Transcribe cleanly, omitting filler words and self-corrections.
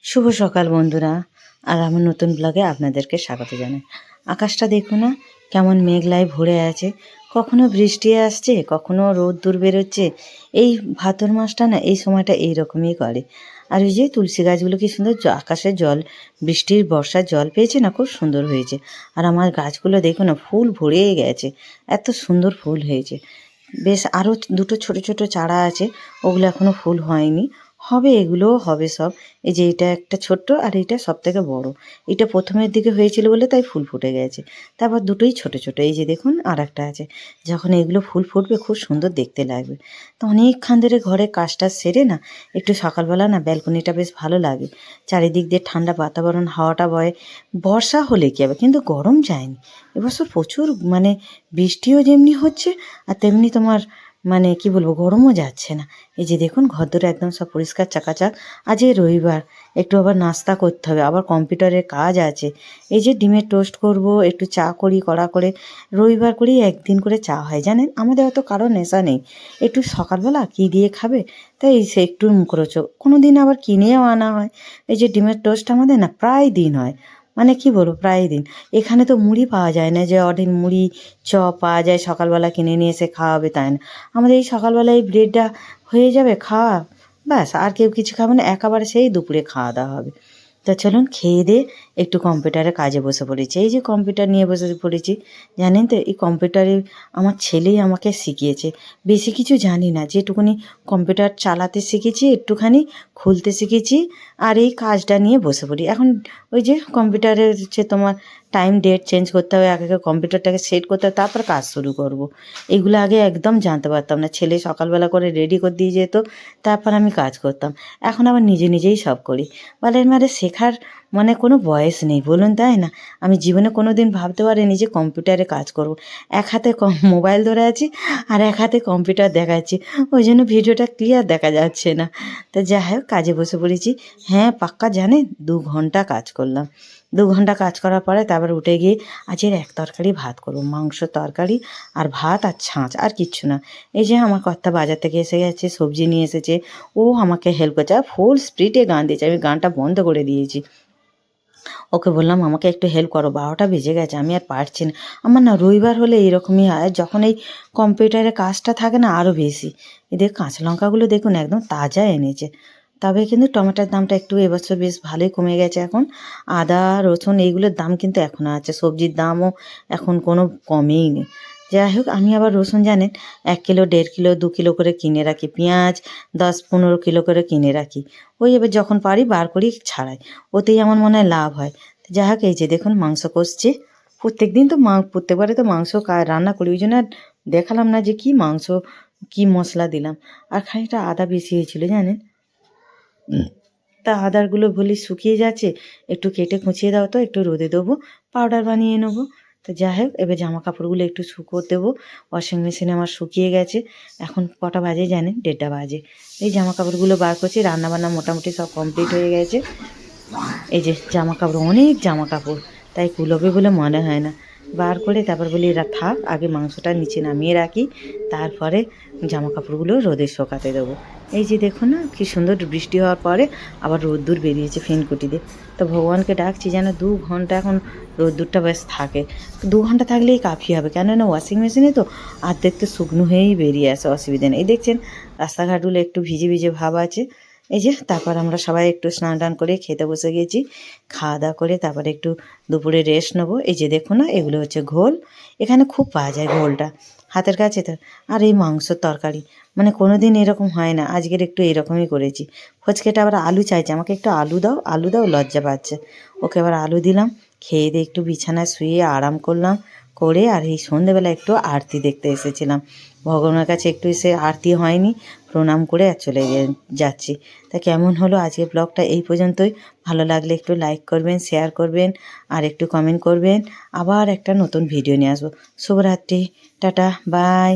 শুভ সকাল বন্ধুরা। আর আমার নতুন ব্লগে আপনাদেরকে স্বাগত জানাই। আকাশটা দেখো না কেমন মেঘলায় ভরে আছে, কখনো বৃষ্টি আসছে কখনো রোদ্দুর বেরোচ্ছে। এই ভাদ্র মাসটা না এই সময়টা এইরকমই করে। আর ওই যে তুলসী গাছগুলো কি সুন্দর আকাশের জল, বৃষ্টির বর্ষার জল পেয়েছে না, খুব সুন্দর হয়েছে। আর আমার গাছগুলো দেখো না ফুল ভরে গেছে, এত সুন্দর ফুল হয়েছে। বেশ আরও দুটো ছোট ছোট চারা আছে, ওগুলো এখনও ফুল হয়নি, হবে, এগুলোও হবে সব। এই যে এটা একটা ছোট্ট আর এইটা সব থেকে বড়। এটা প্রথমের দিকে হয়েছিল বলে তাই ফুল ফুটে গেছে, তারপর দুটোই ছোট ছোট। এই যে দেখুন আর একটা আছে, যখন এগুলো ফুল ফুটবে খুব সুন্দর দেখতে লাগবে। তো অনেকক্ষণ ধরে ঘরে কাজটা সেরে না একটু সকালবেলা না ব্যালকনিটা বেশ ভালো লাগে। চারিদিক দিয়ে ঠান্ডা বাতাবরণ, হাওয়াটা বয়। বর্ষা হলে কী হবে, কিন্তু গরম যায়নি এবছর। প্রচুর মানে বৃষ্টিও যেমনি হচ্ছে আর তেমনি তোমার মানে কি বলবো, গরমও যাচ্ছে না। এই যে দেখুন ঘরদোর একদম সব পরিষ্কার চাকাচাক। আজ রবিবার, একটু আবার নাস্তা করতে হবে, আবার কম্পিউটারের কাজ আছে। এই যে ডিমের টোস্ট করব, একটু চা করি কড়া করে। রবিবার করেই একদিন করে চা হয় জানেন, আমাদের অত কারো নেশা নেই। একটু সকালবেলা কী দিয়ে খাবে, তাই সে একটু মুখরোচক। কোনো দিন আবার কিনেও আনা হয়। এই যে ডিমের টোস্ট আমাদের না প্রায় দিন হয়, মানে কি বলবো প্রায় দিন। এখানে তো মুড়ি পাওয়া যায় না যে অডিন মুড়ি চপ পাওয়া যায় সকালবেলা কিনে নিয়ে এসে খাওয়া হবে, তাই না। আমাদের এই সকালবেলা এই ব্রেডটা হয়ে যাবে খাওয়া, ব্যাস। আর কেউ কিছু খাবে না, একেবারে সেই দুপুরে খাওয়া দাওয়া হবে। তা চলুন খেয়ে দিয়ে একটু কম্পিউটারে কাজে বসে পড়েছি। এই যে কম্পিউটার নিয়ে বসে পড়েছি, জানেন তো এই কম্পিউটারে আমার ছেলেই আমাকে শিখিয়েছে। বেশি কিছু জানি না, যেটুকুনি কম্পিউটার চালাতে শিখেছি, একটুখানি খুলতে শিখেছি, আর এই কাজটা নিয়ে বসে পড়ি এখন। ওই যে কম্পিউটারের হচ্ছে তোমার টাইম ডেট চেঞ্জ করতে হবে, আগে কম্পিউটারটাকে সেট করতে হবে, তারপর কাজ শুরু করব। এইগুলো আগে একদম জানতে পারতাম না। ছেলে সকালবেলা করে রেডি করে দিয়ে যেত, তারপর আমি কাজ করতাম। এখন আবার নিজে নিজেই সব করি। বলে মানে শেখার মানে কোনো বয়স নেই বলুন, তাই না। আমি জীবনে কোনো দিন ভাবতে পারিনি যে কম্পিউটারে কাজ করব। এক হাতে মোবাইল ধরে আছি আর এক হাতে কম্পিউটার দেখাচ্ছি, ওই জন্য ভিডিওটা ক্লিয়ার দেখা যাচ্ছে না। তা যাই হোক কাজে বসে পড়েছি। হ্যাঁ পাক্কা জানেন 2 ঘন্টা কাজ করলাম। 2 ঘন্টা কাজ করার পরে তারপর উঠে গিয়ে আজের এক তরকারি ভাত করবো, মাংস তরকারি আর ভাত আর ছাঁচ, আর কিচ্ছু না। এই যে আমার কর্তা বাজার থেকে এসে গেছে, সবজি নিয়ে এসেছে, ও আমাকে হেল্প করছে। আর ফুল স্পিডে গান দিয়েছে, আমি গানটা বন্ধ করে দিয়েছি। ওকে বললাম আমাকে একটু হেল্প করো, 12টা বেজে গেছে, আমি আর পারছি না। আমার না রবিবার হলে এরকমই হয়, যখন এই কম্পিউটারে কাজটা থাকে না আরও বেশি। এদের কাঁচা লঙ্কাগুলো দেখুন একদম তাজা এনেছে। তবে কিন্তু টমেটোর দামটা একটু এবছর বেশ ভালোই কমে গেছে এখন। আদা রসুন এইগুলোর দাম কিন্তু এখনও আছে, সবজির দামও এখন কোনো কমেই নেই। যাই হোক আমি আবার রসুন জানেন 1 কিলো 1.5 কিলো 2 কিলো করে কিনে রাখি, পেঁয়াজ 10-15 কিলো করে কিনে রাখি। ওই এবার যখন পারি বার করি ছাড়াই, ওতেই আমার মনে হয় লাভ হয়। যাই হোক এই যে দেখুন মাংস কষছে। প্রত্যেক দিন তো প্রত্যেকবারে তো মাংস রান্না করি, ওই জন্য আর দেখালাম না যে কি মাংস কি মশলা দিলাম। আর খানিকটা আদা বেশি হয়েছিল জানেন, তা আদারগুলো বলি শুকিয়ে যাচ্ছে, একটু কেটে কুচিয়ে দাও তো, একটু রোদে দেবো, পাউডার বানিয়ে নেবো। তো যাই হোক এবার জামা কাপড়গুলো একটু শুকোতে দেবো। ওয়াশিং মেশিনে আমার শুকিয়ে গেছে। এখন কটা বাজে জানেন, 1:30 বাজে। এই জামা কাপড়গুলো বার করছি, রান্নাবান্না মোটামুটি সব কমপ্লিট হয়ে গেছে। এই যে জামা কাপড়, অনেক জামা কাপড়, তাই কুলোবে বলে মনে হয় না। বার করে তারপর বলি এরা থাক, আগে মাংসটা নিচে নামিয়ে রাখি, তারপরে জামা কাপড়গুলো রোদে শুকাতে দেবো। এই যে দেখুন না কী সুন্দর বৃষ্টি হওয়ার পরে আবার রোদ্দুর বেরিয়েছে ফিনকুটিতে। তো ভগবানকে ডাকছি যেন 2 ঘন্টা এখন রোদ্দুরটা বেশ থাকে। 2 ঘন্টা থাকলেই কাফি হবে, কেননা ওয়াশিং মেশিনে তো অর্ধেক তো শুকনো হয়েই বেরিয়ে আসে, অসুবিধা নেই। এই দেখছেন রাস্তাঘাটগুলো একটু ভিজে ভিজে ভাব আছে। এই যে তারপর আমরা সবাই একটু স্নান টান করে খেতে বসে গেছি। খাওয়া দাওয়া করে তারপরে একটু দুপুরে রেস্ট নেবো। এই যে দেখুন না এগুলো হচ্ছে ঘোল, এখানে খুব পাওয়া যায় ঘোলটা হাতের কাছে তো। আর এই মাংসর তরকারি মানে কোনো দিন এরকম হয় না, আজকের একটু এরকমই করেছি। ফচকেটা আবার আলু চাইছে, আমাকে একটু আলু দাও আলু দাও, লজ্জা পাচ্ছে। ওকে আবার আলু দিলাম, খেয়ে দিয়ে একটু বিছানায় শুয়ে আরাম করলাম। করে আর এই সন্ধেবেলা একটু আরতি দেখতে এসেছিলাম। ভগবানের কাছে একটু এসে আরতি হয়নি, প্রণাম করে আর চলে যাচ্ছি। তা কেমন হলো আজকের ব্লগটা এই পর্যন্তই। ভালো লাগলে একটু লাইক করবেন, শেয়ার করবেন আর একটু কমেন্ট করবেন। আবার একটা নতুন ভিডিও নিয়ে আসবো। শুভরাত্রি, টাটা, বাই।